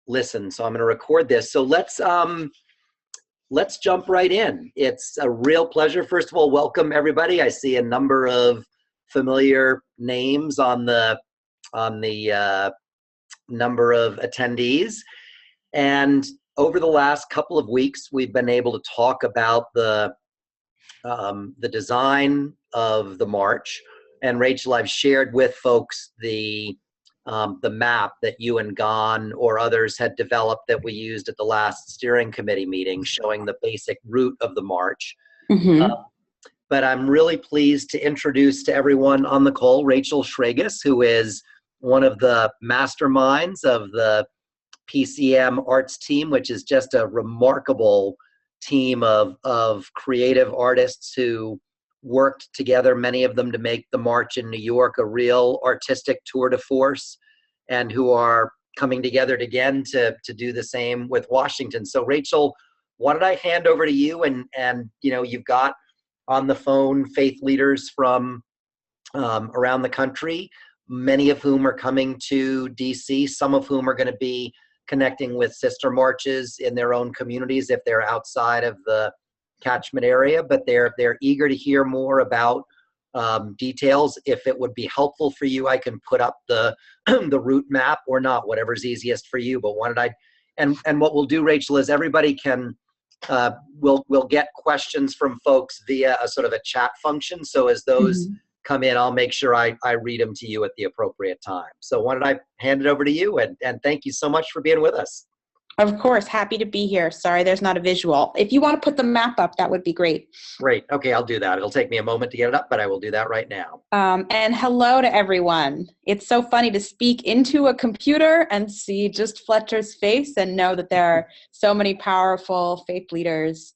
listen. So I'm going to record this. So let's jump right in. It's a real pleasure. First of all, welcome everybody. I see a number of familiar names on the number of attendees. And over the last couple of weeks, we've been able to talk about the design of the march. And Rachel, I've shared with folks the map that you and Gon or others had developed that we used at the last steering committee meeting, showing the basic route of the march. Mm-hmm. But I'm really pleased to introduce to everyone on the call Rachel Schragus, who is one of the masterminds of the PCM arts team, which is just a remarkable team of creative artists who worked together, many of them, to make the march in New York a real artistic tour de force, and who are coming together again to do the same with Washington. So Rachel, why don't I hand over to you, and you know, you've got on the phone faith leaders from around the country, many of whom are coming to DC, some of whom are going to be connecting with sister marches in their own communities if they're outside of the catchment area, but they're eager to hear more about details. If it would be helpful for you, I can put up the the route map or not, whatever's easiest for you. But and what we'll do, Rachel, is everybody can we'll get questions from folks via a sort of a chat function. So as those come in, I'll make sure I read them to you at the appropriate time. So why don't I hand it over to you, and thank you so much for being with us. Of course, happy to be here. Sorry there's not a visual. If you want to put the map up, that would be great. Great. Okay, I'll do that. It'll take me a moment to get it up, but I will do that right now. And hello to everyone. It's so funny to speak into a computer and see just Fletcher's face and know that there are so many powerful faith leaders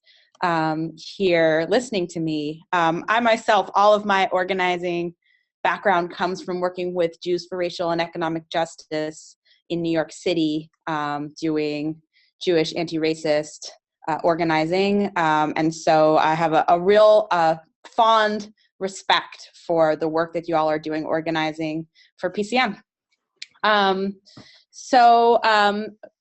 here listening to me. I myself, all of my organizing background comes from working with Jews for Racial and Economic Justice in New York City, doing Jewish anti-racist organizing. And so I have a real fond respect for the work that you all are doing organizing for PCM.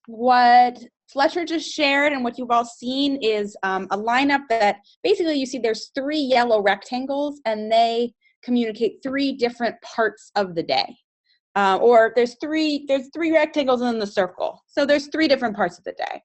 What Fletcher just shared and what you've all seen is a lineup that basically you see there's 3 yellow rectangles and they communicate 3 different parts of the day. Or there's three rectangles in the circle. So there's 3 different parts of the day.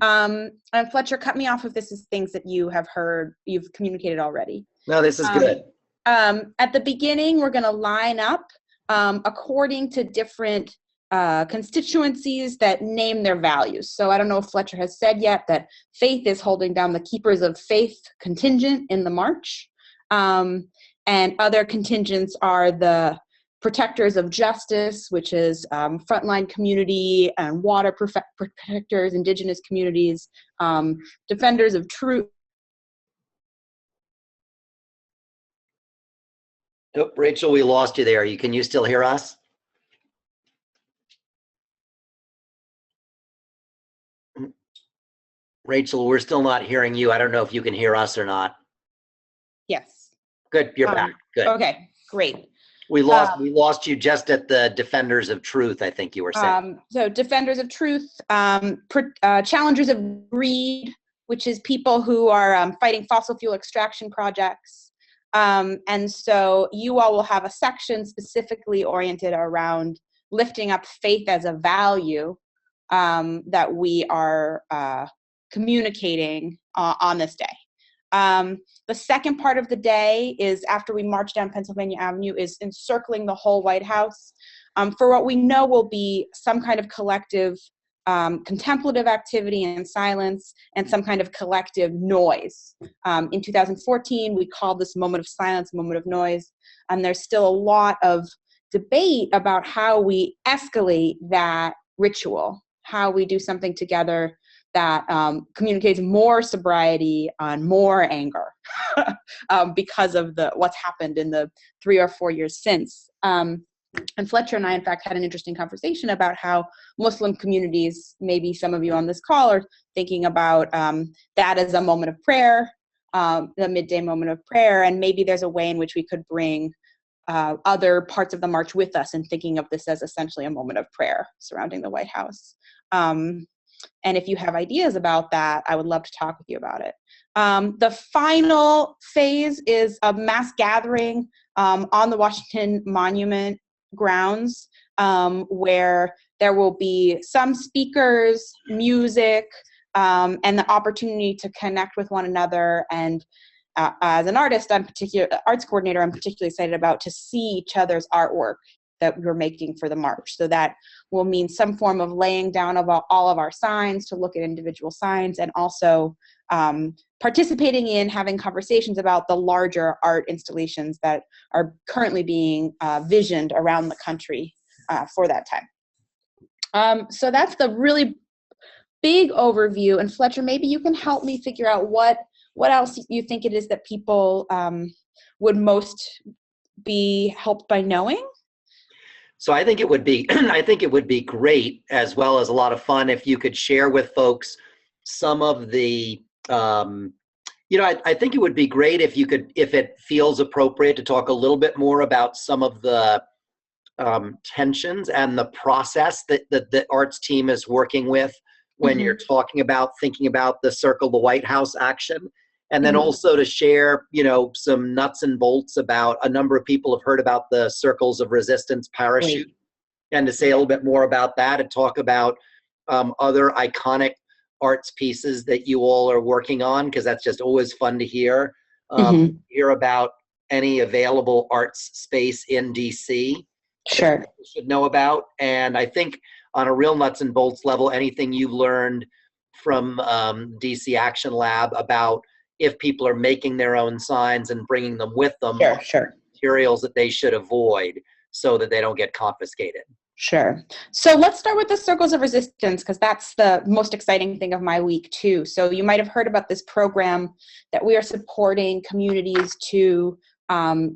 And Fletcher, cut me off if this is things that you have heard, you've communicated already. No, this is good. At the beginning, we're going to line up according to different constituencies that name their values. So I don't know if Fletcher has said yet that Faith is holding down the Keepers of Faith contingent in the march. And other contingents are the Protectors of Justice, which is frontline community and water protectors, indigenous communities, Defenders of Truth. Oh, Rachel, we lost you there. Can you still hear us? Rachel, we're still not hearing you. I don't know if you can hear us or not. Yes. Good, you're back. Good. Okay, great. We lost you just at the Defenders of Truth, I think you were saying. So Defenders of Truth, Challengers of Greed, which is people who are fighting fossil fuel extraction projects. And so you all will have a section specifically oriented around lifting up faith as a value that we are communicating on this day. The second part of the day is after we march down Pennsylvania Avenue is encircling the whole White House for what we know will be some kind of collective contemplative activity and silence and some kind of collective noise. In 2014, we called this moment of silence, moment of noise, and there's still a lot of debate about how we escalate that ritual, how we do something together that communicates more sobriety and more anger because of what's happened in the 3 or 4 years since. And Fletcher and I, in fact, had an interesting conversation about how Muslim communities, maybe some of you on this call are thinking about that as a moment of prayer, the midday moment of prayer, and maybe there's a way in which we could bring other parts of the march with us and thinking of this as essentially a moment of prayer surrounding the White House. And if you have ideas about that, I would love to talk with you about it. The final phase is a mass gathering on the Washington Monument grounds, where there will be some speakers, music, and the opportunity to connect with one another. And as an artist, arts coordinator, I'm particularly excited about to see each other's artwork that we're making for the march. So that will mean some form of laying down of all of our signs to look at individual signs, and also participating in having conversations about the larger art installations that are currently being visioned around the country for that time. So that's the really big overview. And Fletcher, maybe you can help me figure out what else you think it is that people would most be helped by knowing. So I think it would be great, as well as a lot of fun, if you could share with folks some of the I think it would be great if you could, if it feels appropriate, to talk a little bit more about some of the tensions and the process that the arts team is working with when you're thinking about the Circle the White House action. And then also to share, some nuts and bolts about, a number of people have heard about the Circles of Resistance parachute, and to say a little bit more about that, and talk about other iconic arts pieces that you all are working on, because that's just always fun to hear. Hear about any available arts space in DC. Sure. That you should know about. And I think on a real nuts and bolts level, anything you've learned from DC Action Lab about if people are making their own signs and bringing them with them, materials that they should avoid so that they don't get confiscated. Sure. So let's start with the Circles of Resistance, because that's the most exciting thing of my week too. So you might have heard about this program that we are supporting communities to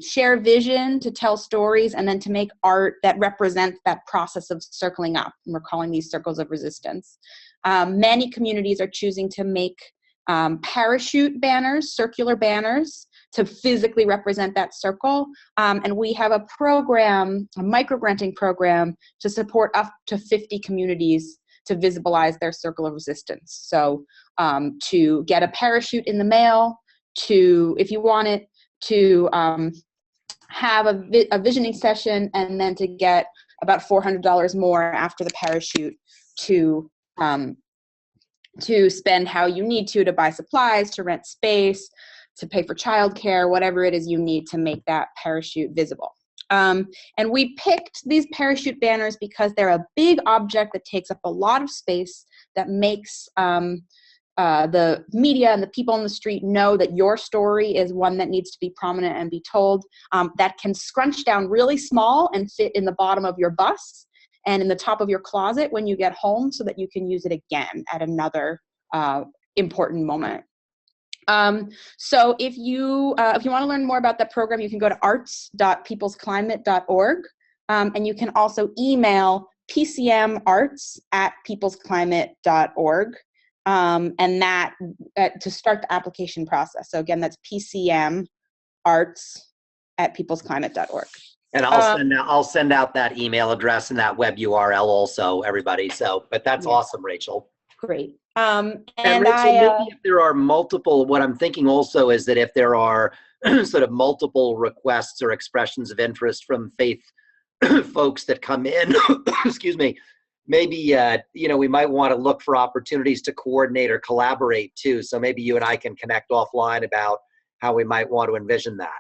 share vision, to tell stories, and then to make art that represents that process of circling up. And we're calling these Circles of Resistance. Many communities are choosing to make parachute banners, circular banners, to physically represent that circle. And we have a program, a micro-granting program, to support up to 50 communities to visibilize their circle of resistance. So to get a parachute in the mail, to, if you want it, to have a visioning session, and then to get about $400 more after the parachute to spend how you need to buy supplies, to rent space, to pay for childcare, whatever it is you need to make that parachute visible. And we picked these parachute banners because they're a big object that takes up a lot of space, that makes the media and the people on the street know that your story is one that needs to be prominent and be told, that can scrunch down really small and fit in the bottom of your bus and in the top of your closet when you get home, so that you can use it again at another important moment. So if you want to learn more about that program, you can go to arts.peoplesclimate.org, and you can also email pcmarts@peoplesclimate.org, and that to start the application process. So again, that's pcmarts@peoplesclimate.org. And I'll send out that email address and that web URL also, everybody. So, but that's awesome, Rachel. Great. And Rachel, maybe if there are multiple, what I'm thinking also is that if there are sort of multiple requests or expressions of interest from faith folks that come in, excuse me, maybe, we might want to look for opportunities to coordinate or collaborate too. So maybe you and I can connect offline about how we might want to envision that.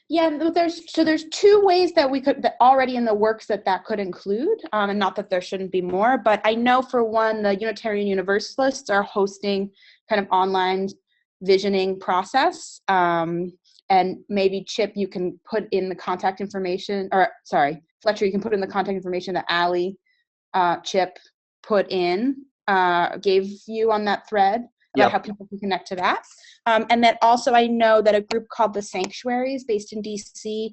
Yeah, there's two ways that we could, that already in the works that could include, and not that there shouldn't be more, but I know for one, the Unitarian Universalists are hosting kind of online visioning process, and maybe Chip, you can put in the contact information, or sorry, Fletcher, you can put in the contact information that Allie, Chip put in, gave you on that thread, about how people can connect to that. And then also I know that a group called the Sanctuaries, based in DC,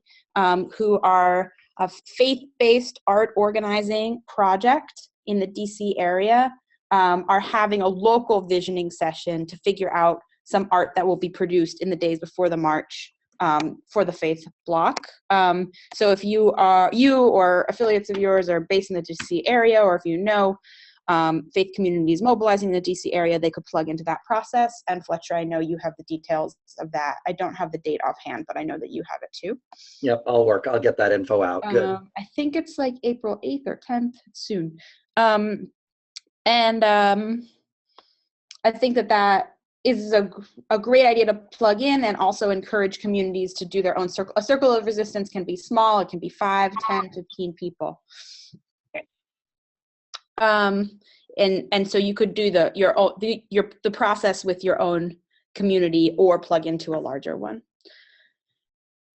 who are a faith-based art organizing project in the DC area, are having a local visioning session to figure out some art that will be produced in the days before the march for the faith block. So if you or affiliates of yours are based in the DC area, or if you know faith communities mobilizing in the DC area, they could plug into that process. And Fletcher, I know you have the details of that. I don't have the date offhand, but I know that you have it too. Yep, I'll get that info out. Good. I think it's like April 8th or 10th, soon. I think that is a great idea to plug in, and also encourage communities to do their own circle. A circle of resistance can be small. It can be 5, 10, 15 people. And so you could do the process with your own community, or plug into a larger one.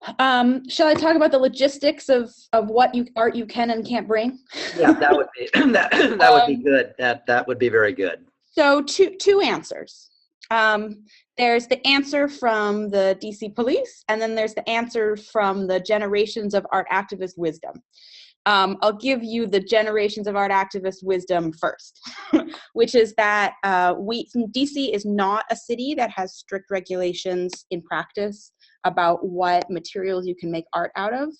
Shall I talk about the logistics of what art you can and can't bring? Yeah, that would be that would be good. That would be very good. So two answers. There's the answer from the DC police, and then there's the answer from the generations of art activist wisdom. I'll give you the generations of art activist wisdom first, which is that DC is not a city that has strict regulations in practice about what materials you can make art out of.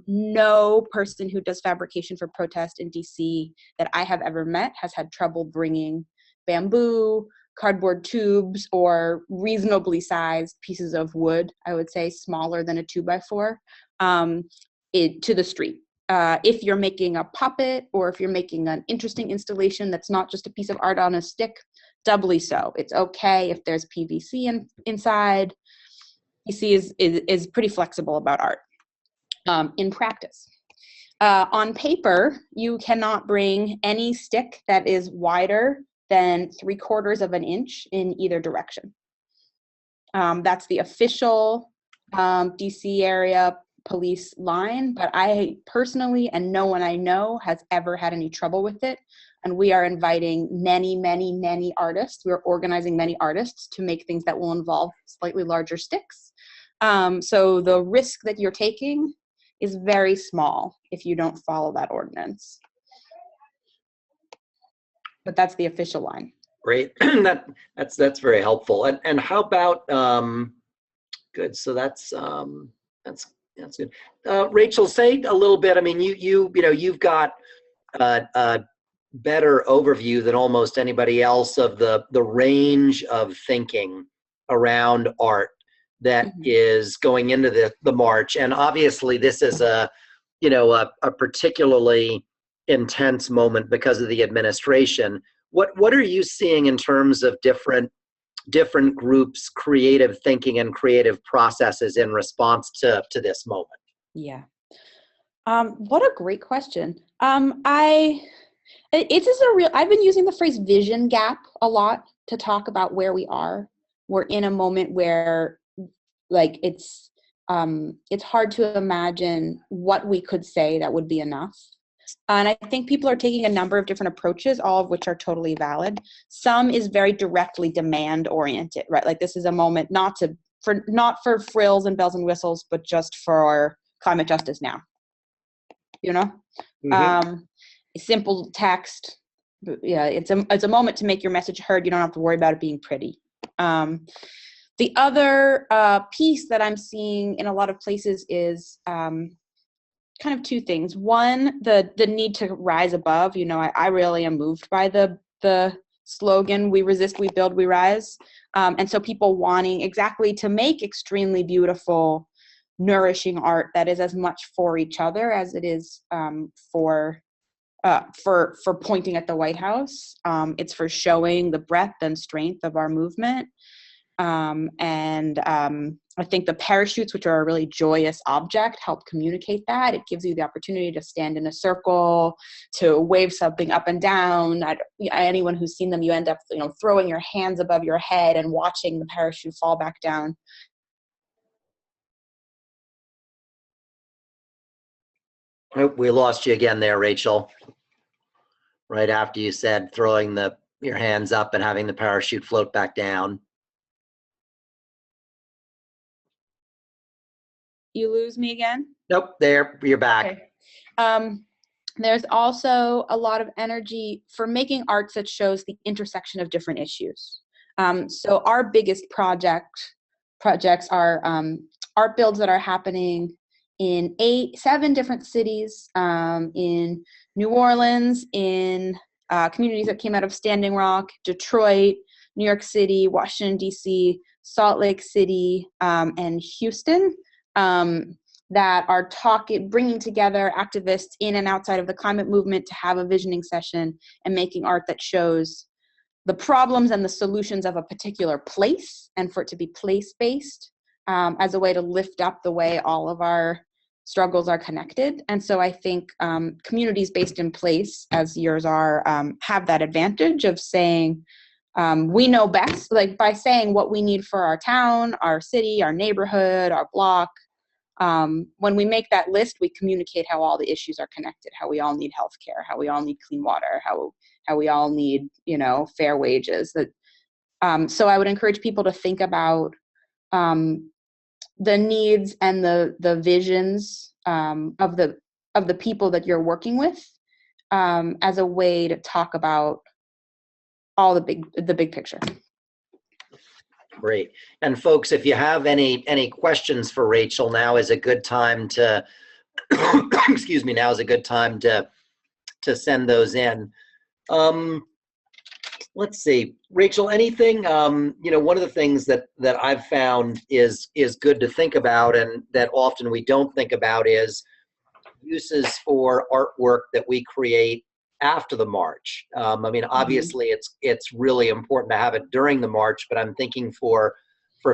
No person who does fabrication for protest in DC that I have ever met has had trouble bringing bamboo, cardboard tubes, or reasonably sized pieces of wood, I would say smaller than a 2x4, to the street. If you're making a puppet, or if you're making an interesting installation that's not just a piece of art on a stick, doubly so. It's okay if there's PVC inside. DC is pretty flexible about art in practice. On paper, you cannot bring any stick that is wider than 3/4 of an inch in either direction. That's the official DC area police line, but I personally, and no one I know has ever had any trouble with it. And we are inviting many, many, many artists. We're organizing many artists to make things that will involve slightly larger sticks. So the risk that you're taking is very small if you don't follow that ordinance. But that's the official line. Great. That's very helpful. And how about good. So that's good. Rachel, say a little bit. I mean, you've got a better overview than almost anybody else of the range of thinking around art that is going into the march. And obviously, this is a particularly intense moment because of the administration. What are you seeing in terms of different groups' creative thinking and creative processes in response to this moment? Yeah. What a great question. I've been using the phrase vision gap a lot to talk about where we are. We're in a moment where it's hard to imagine what we could say that would be enough. And I think people are taking a number of different approaches, all of which are totally valid. Some is very directly demand oriented, right? Like, this is a moment not for frills and bells and whistles, but just for climate justice now. Simple text. Yeah, it's a moment to make your message heard. You don't have to worry about it being pretty. The other piece that I'm seeing in a lot of places is kind of two things. One, the need to rise above. I really am moved by the slogan, "We resist, we build, we rise." And so people wanting exactly to make extremely beautiful, nourishing art that is as much for each other as it is for pointing at the White House. It's for showing the breadth and strength of our movement. I think the parachutes, which are a really joyous object, help communicate that. It gives you the opportunity to stand in a circle, to wave something up and down. Anyone who's seen them, you end up throwing your hands above your head and watching the parachute fall back down. Oh, we lost you again there, Rachel. Right after you said throwing your hands up and having the parachute float back down. You lose me again? Nope, there, you're back. Okay. There's also a lot of energy for making arts that shows the intersection of different issues. So our biggest projects are art builds that are happening in 7 different cities, in New Orleans, in communities that came out of Standing Rock, Detroit, New York City, Washington, D.C., Salt Lake City, and Houston, that are bringing together activists in and outside of the climate movement to have a visioning session and making art that shows the problems and the solutions of a particular place, and for it to be place-based, as a way to lift up the way all of our struggles are connected. And so I think communities based in place, as yours are, have that advantage of saying, we know best, like by saying what we need for our town, our city, our neighborhood, our block. When we make that list, we communicate how all the issues are connected, how we all need healthcare, how we all need clean water, how we all need, fair wages. So I would encourage people to think about the needs and the visions of the people that you're working with, as a way to talk about all the big picture. Great. And folks, if you have any questions for Rachel, now is a good time to excuse me, now is a good time to send those in. Let's see, Rachel, anything, one of the things that I've found is good to think about, and that often we don't think about, is uses for artwork that we create after the march. Obviously it's really important to have it during the march, but I'm thinking for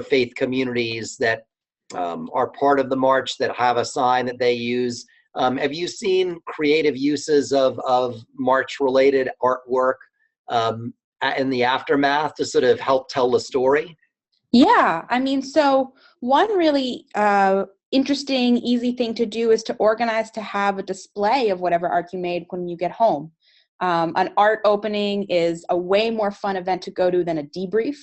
faith communities that are part of the march, that have a sign that they use. Have you seen creative uses of march-related artwork in the aftermath to sort of help tell the story? Yeah, so one really interesting, easy thing to do is to organize to have a display of whatever art you made when you get home. An art opening is a way more fun event to go to than a debrief,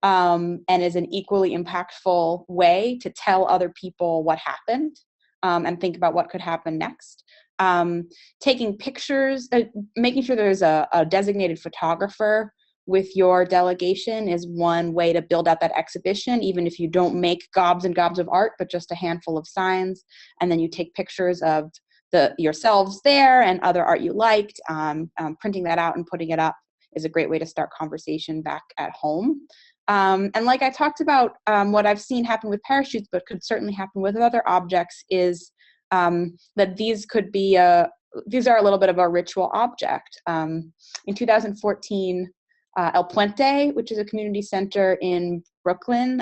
and is an equally impactful way to tell other people what happened, and think about what could happen next. Taking pictures, making sure there's a designated photographer with your delegation is one way to build out that exhibition, even if you don't make gobs and gobs of art, but just a handful of signs, and then you take pictures of yourselves there and other art you liked. Printing that out and putting it up is a great way to start conversation back at home. And like I talked about, what I've seen happen with parachutes, but could certainly happen with other objects, is that these are a little bit of a ritual object. In 2014, El Puente, which is a community center in Brooklyn,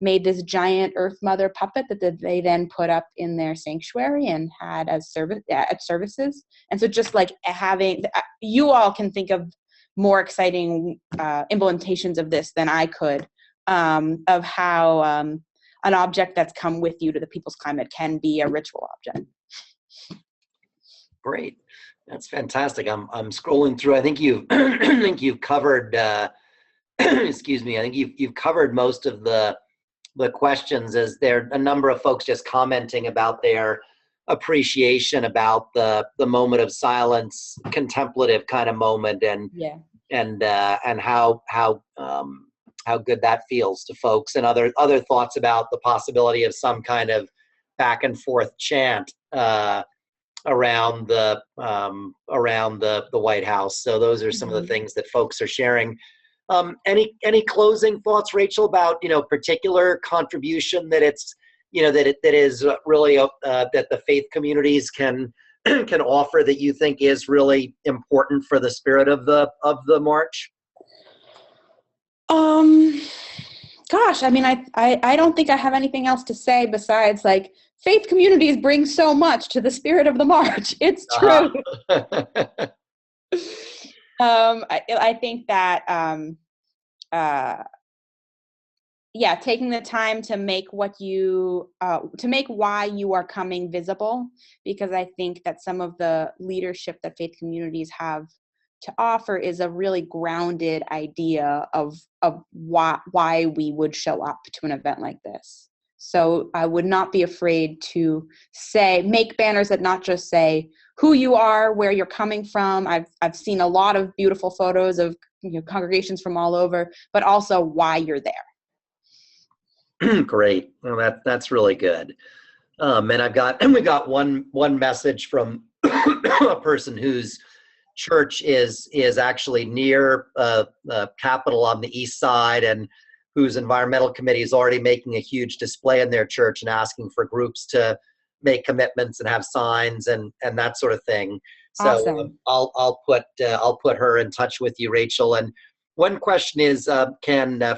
made this giant Earth Mother puppet that they then put up in their sanctuary and had as services. And so just like having, you all can think of more exciting implementations of this than I could, of how an object that's come with you to the People's Climate can be a ritual object. Great. That's fantastic. I'm scrolling through. I think you've covered excuse me. I think you've covered most of the questions, as there are a number of folks just commenting about their appreciation about the moment of silence, contemplative kind of moment, and how good that feels to folks, and other thoughts about the possibility of some kind of back and forth chant around the White House. So those are some of the things that folks are sharing. Any closing thoughts, Rachel, about particular contribution that it's that is really that the faith communities can offer, that you think is really important for the spirit of the march? Gosh, I don't think I have anything else to say besides, like, faith communities bring so much to the spirit of the march. It's true. I think that, taking the time to make why you are coming visible, because I think that some of the leadership that faith communities have to offer is a really grounded idea of why we would show up to an event like this. So I would not be afraid to make banners that not just say who you are, where you're coming from. I've seen a lot of beautiful photos of congregations from all over, but also why you're there. Great. Well, that's really good. And we got one message from a person who's church is actually near the Capitol on the east side, and whose environmental committee is already making a huge display in their church and asking for groups to make commitments and have signs and that sort of thing. So Awesome. I'll put her in touch with you, Rachel. And one question is,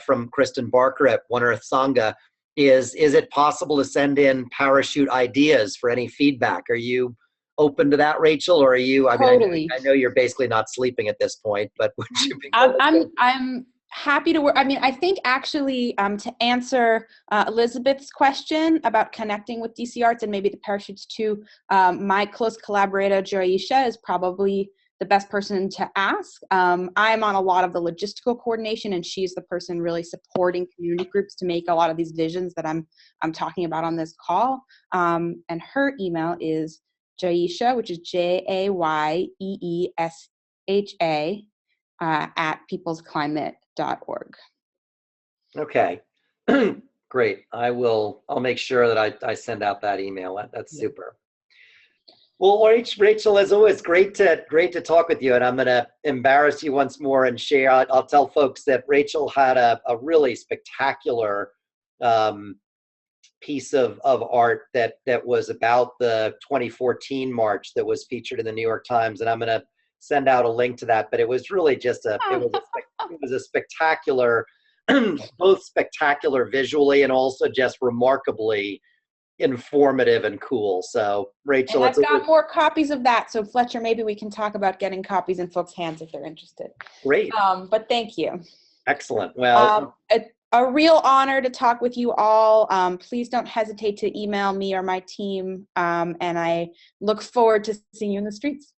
from Kristen Barker at One Earth Sangha, is it possible to send in parachute ideas for any feedback? Are you open to that, Rachel, or are you? I mean, Totally. I know you're basically not sleeping at this point, but would you be? I'm happy to work. I mean, I think actually to answer Elizabeth's question about connecting with DC Arts and maybe the parachutes too, my close collaborator, Joyisha, is probably the best person to ask. I'm on a lot of the logistical coordination, and she's the person really supporting community groups to make a lot of these visions that I'm talking about on this call. And her email is Jayesha, which is JAYEESHA, at peoplesclimate.org. Okay. Great. I'll make sure that I send out that email. That's super. Well, Rachel, as always, great to talk with you. And I'm going to embarrass you once more and share. I'll tell folks that Rachel had a really spectacular piece of art that was about the 2014 march that was featured in the New York Times. And I'm going to send out a link to that. But it was really just it was a spectacular, both spectacular visually and also just remarkably informative and cool. So Rachel, and I've got more copies of that. So Fletcher, maybe we can talk about getting copies in folks' hands if they're interested. Great. But thank you. Excellent. Well, a real honor to talk with you all. Please don't hesitate to email me or my team. And I look forward to seeing you in the streets.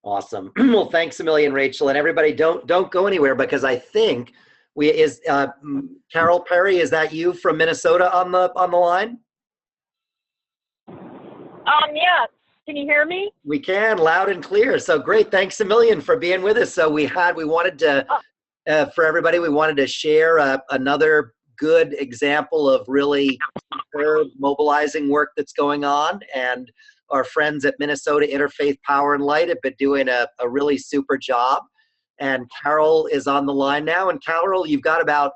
Awesome. Well, thanks a million, Rachel. And everybody, don't go anywhere, because I think Carol Perry, is that you from Minnesota on the line? Yes. Can you hear me? We can, loud and clear. So great. Thanks a million for being with us. So we wanted to, for everybody, we wanted to share another good example of really mobilizing work that's going on. And our friends at Minnesota Interfaith Power and Light have been doing a really super job. And Carol is on the line now. And Carol, you've got about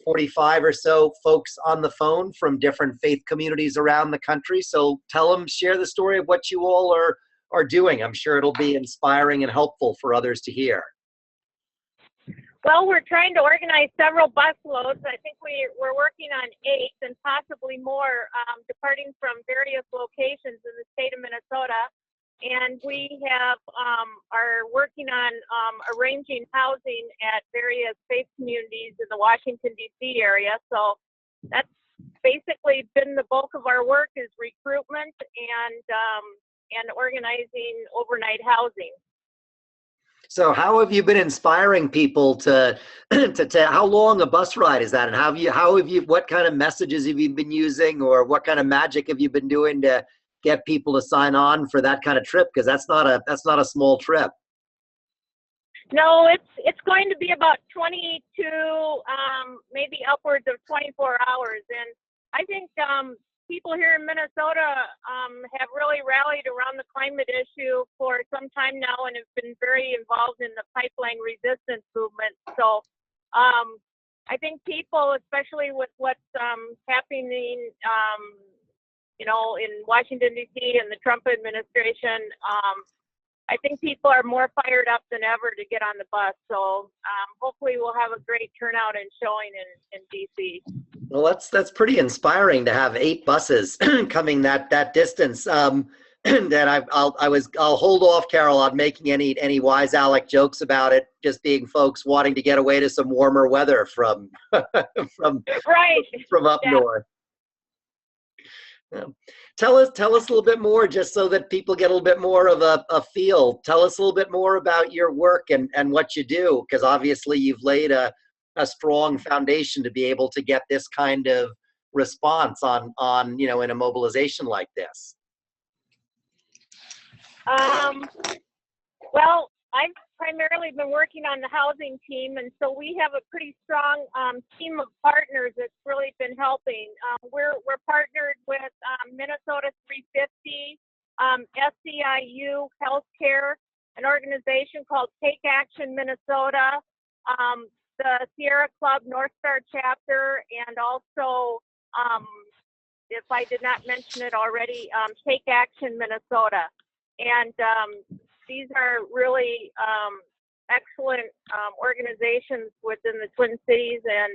45 or so folks on the phone from different faith communities around the country. So tell them, share the story of what you all are doing. I'm sure it'll be inspiring and helpful for others to hear. Well, we're trying to organize several bus loads. I think we're working on 8 and possibly more, departing from various locations in the state of Minnesota. And we are working on arranging housing at various faith communities in the Washington, D.C. area. So that's basically been the bulk of our work, is recruitment and organizing overnight housing. So how have you been inspiring people to how long a bus ride is that? And what kind of messages have you been using, or what kind of magic have you been doing to get people to sign on for that kind of trip? Because that's not a small trip. No, it's going to be about 22, maybe upwards of 24 hours. And I think people here in Minnesota have really rallied around the climate issue for some time now and have been very involved in the pipeline resistance movement. So I think people, especially with what's happening, in Washington, D.C. and the Trump administration, I think people are more fired up than ever to get on the bus. So hopefully we'll have a great turnout and showing in D.C. Well, that's pretty inspiring to have 8 buses coming that distance. And I'll hold off, Carol, on making any wise Alec jokes about it just being folks wanting to get away to some warmer weather from up north. Tell us a little bit more, just so that people get a little bit more of a feel. Tell us a little bit more about your work and what you do, because obviously you've laid a strong foundation to be able to get this kind of response on in a mobilization like this. Well, I've primarily been working on the housing team, and so we have a pretty strong team of partners that's really been helping. We're partnered with Minnesota 350, SCIU Healthcare, an organization called Take Action Minnesota, the Sierra Club North Star chapter, and also, if I did not mention it already, Take Action Minnesota. And these are really excellent organizations within the Twin Cities, and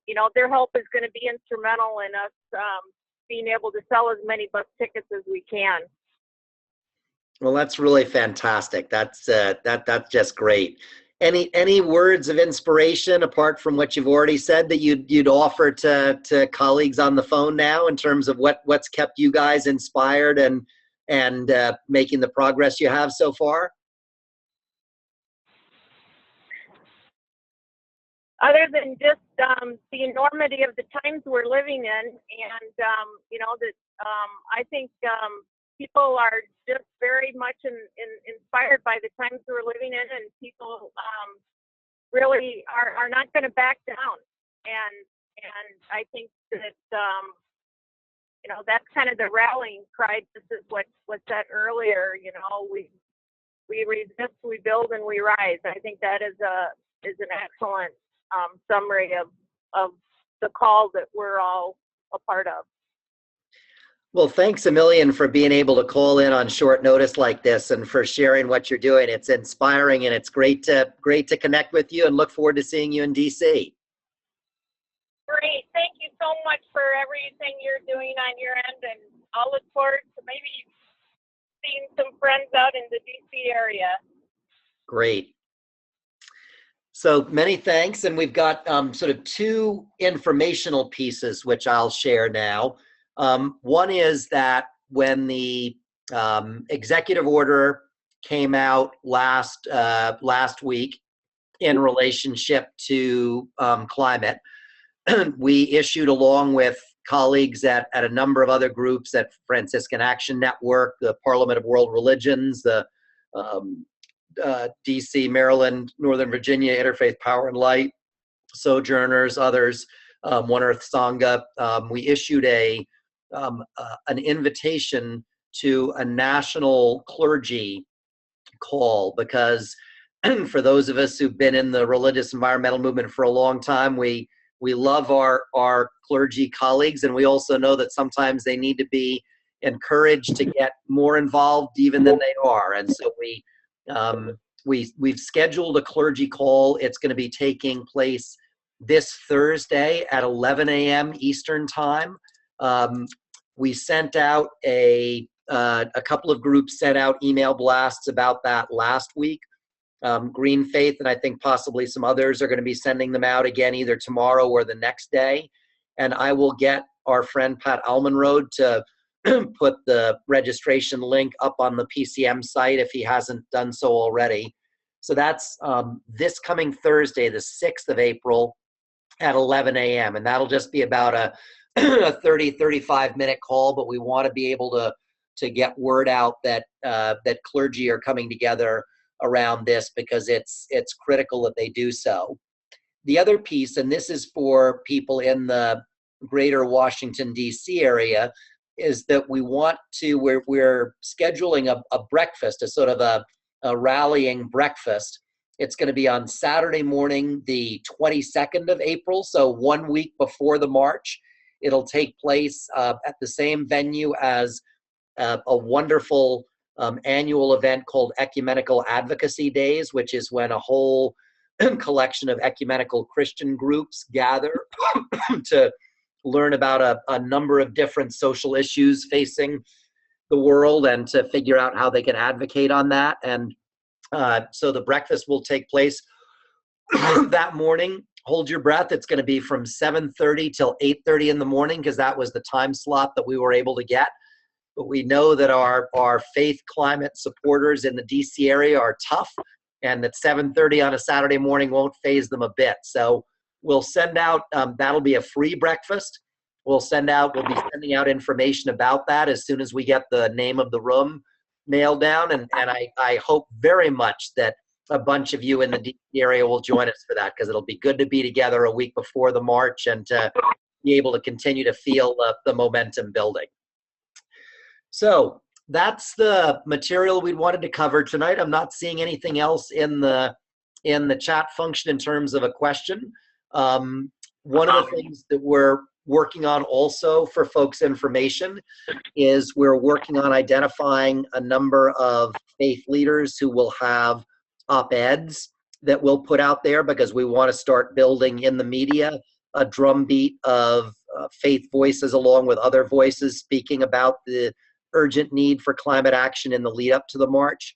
you know, their help is going to be instrumental in us being able to sell as many bus tickets as we can. Well, that's really fantastic. That's just great. Any words of inspiration apart from what you've already said that you'd offer to colleagues on the phone now in terms of what's kept you guys inspired and making the progress you have so far? Other than just the enormity of the times we're living in, and you know, that I think people are just very much inspired by the times we're living in, and people really are not going to back down. And I think that you know, that's kind of the rallying cry. This is what was said earlier. You know, we resist, we build, and we rise. I think that is an excellent summary of the call that we're all a part of. Well, thanks a million for being able to call in on short notice like this and for sharing what you're doing. It's inspiring, and it's great to connect with you, and look forward to seeing you in DC. Great. Thank you so much for everything you're doing on your end, and I'll look forward to maybe seeing some friends out in the DC area. Great. So many thanks, and we've got sort of two informational pieces which I'll share now. One is that when the executive order came out last week in relationship to climate, we issued, along with colleagues at a number of other groups at Franciscan Action Network, the Parliament of World Religions, the DC, Maryland, Northern Virginia, Interfaith Power and Light, Sojourners, others, One Earth Sangha. We issued an invitation to a national clergy call, because for those of us who've been in the religious environmental movement for a long time, we love our clergy colleagues, and we also know that sometimes they need to be encouraged to get more involved even than they are. And so we've scheduled a clergy call. It's going to be taking place this Thursday at 11 a.m. Eastern Time. We sent out a couple of groups sent out email blasts about that last week. Green Faith and I think possibly some others are going to be sending them out again either tomorrow or the next day. And I will get our friend Pat Almanrode to put the registration link up on the PCM site if he hasn't done so already. So that's this coming Thursday, the 6th of April at 11 a.m. And that'll just be about a 30-35 minute call, but we want to be able to get word out that that clergy are coming together around this, because it's critical that they do so. The other piece, and this is for people in the greater Washington DC area, is that we want to, we're scheduling a breakfast, a sort of a rallying breakfast. It's going to be on Saturday morning, the 22nd of April, so 1 week before the march. It'll take place at the same venue as a wonderful annual event called Ecumenical Advocacy Days, which is when a whole collection of ecumenical Christian groups gather to learn about a number of different social issues facing the world and to figure out how they can advocate on that. And so the breakfast will take place that morning. Hold your breath. It's going to be from 7:30 till 8:30 in the morning, because that was the time slot that we were able to get. But we know that our faith climate supporters in the DC area are tough, and that 7:30 on a Saturday morning won't faze them a bit. So we'll send out, that'll be a free breakfast. We'll be sending out information about that as soon as we get the name of the room nailed down. And I hope very much that a bunch of you in the DC area will join us for that, because it'll be good to be together a week before the march and to be able to continue to feel the momentum building. So that's the material we wanted to cover tonight. I'm not seeing anything else in the chat function in terms of a question. One of the things that we're working on also for folks' information is we're working on identifying a number of faith leaders who will have op-eds that we'll put out there, because we want to start building in the media a drumbeat of faith voices along with other voices speaking about the urgent need for climate action in the lead up to the march.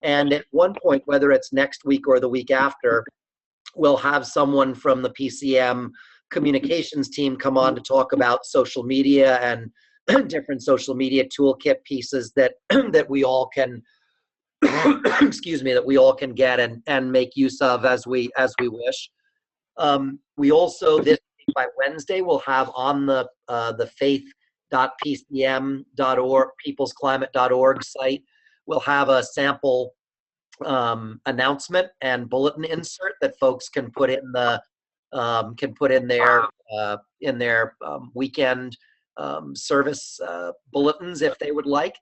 And at one point, whether it's next week or the week after, we'll have someone from the PCM communications team come on to talk about social media and different social media toolkit pieces that that we all can excuse me, that we all can get and make use of as we wish. We also, this week by Wednesday, will have on the faith.pcm.org, peoplesclimate.org site, we'll have a sample announcement and bulletin insert that folks can put in the in their weekend service bulletins if they would like,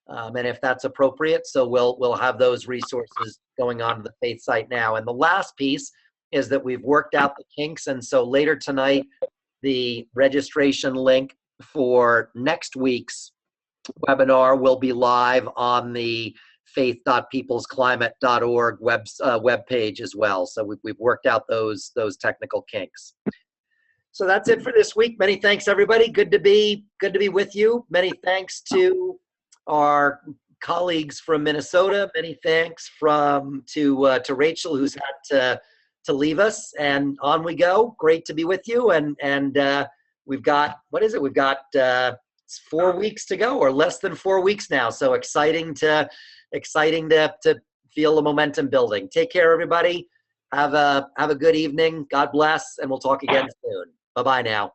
and if that's appropriate. So we'll have those resources going on to the Faith site now. And the last piece is that we've worked out the kinks, and so later tonight the registration link for next week's webinar will be live on the faith.peoplesclimate.org web page as well. So we've worked out those technical kinks. So that's it for this week. Many thanks, everybody. Good to be with you. Many thanks to our colleagues from Minnesota. Many thanks to Rachel, who's had to leave us. And on we go. Great to be with you. And we've got, what is it? We've got 4 weeks to go, or less than 4 weeks now. So exciting to feel the momentum building. Take care, everybody. Have a good evening. God bless, and we'll talk again soon. Bye-bye now.